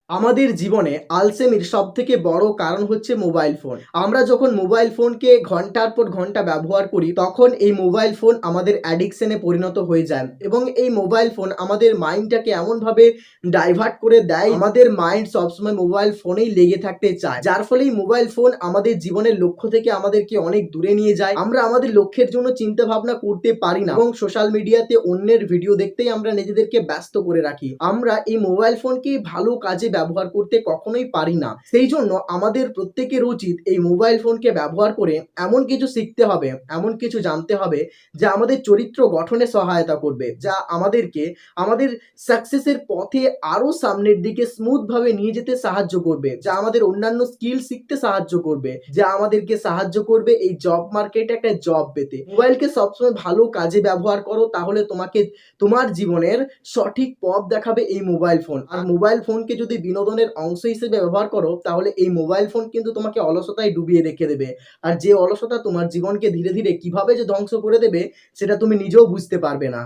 আমাদের জীবনে আলসেমির সবথেকে বড় কারণ হচ্ছে মোবাইল ফোন। আমরা যখন মোবাইল ফোনকে ঘন্টার পর ঘন্টা ব্যবহার করি তখন এই মোবাইল ফোন আমাদের অ্যাডিকশনে পরিণত হয়ে যায় এবং এই মোবাইল ফোন আমাদের মাইন্ডটাকে এমনভাবে ডাইভার্ট করে দেয়, আমাদের মাইন্ড সবসময় মোবাইল ফোনেই লেগে থাকতে চায়, যার ফলে এই মোবাইল ফোন আমাদের জীবনের লক্ষ্য থেকে আমাদেরকে অনেক দূরে নিয়ে যায়। আমরা আমাদের লক্ষ্যের জন্য চিন্তা ভাবনা করতে পারি না এবং সোশ্যাল মিডিয়াতে অন্যের ভিডিও দেখতেই আমরা নিজেদেরকে ব্যস্ত করে রাখি। আমরা এই মোবাইল ফোনকে ভালো কাজে ব্যবহার করতে কখনোই পারি না। সেই জন্য আমাদের প্রত্যেকের উচিত এই মোবাইল ফোনকে ব্যবহার করে এমন কিছু শিখতে হবে, এমন কিছু জানতে হবে যা আমাদের চরিত্র গঠনে সহায়তা করবে, যা আমাদেরকে আমাদের সাকসেসের পথে আরো সামনের দিকে স্মুথ ভাবে নিয়ে যেতে সাহায্য করবে, যা আমাদের অন্যান্য স্কিল শিখতে সাহায্য করবে, যা আমাদেরকে সাহায্য করবে এই জব মার্কেটে একটা জব পেতে। মোবাইলকে সবসময় ভালো কাজে ব্যবহার করো, তাহলে তোমাকে তোমার জীবনের সঠিক পথ দেখাবে এই মোবাইল ফোন। আর মোবাইল ফোনকে যদি বিনোদনের অংশ হিসেবে ব্যবহার করো তাহলে এই মোবাইল ফোন কিন্তু তোমাকে অলসতায় ডুবিয়ে রেখে দেবে। আর যে অলসতা তোমার জীবনকে ধীরে ধীরে কিভাবে যে ধ্বংস করে দেবে সেটা তুমি নিজেও বুঝতে পারবে না।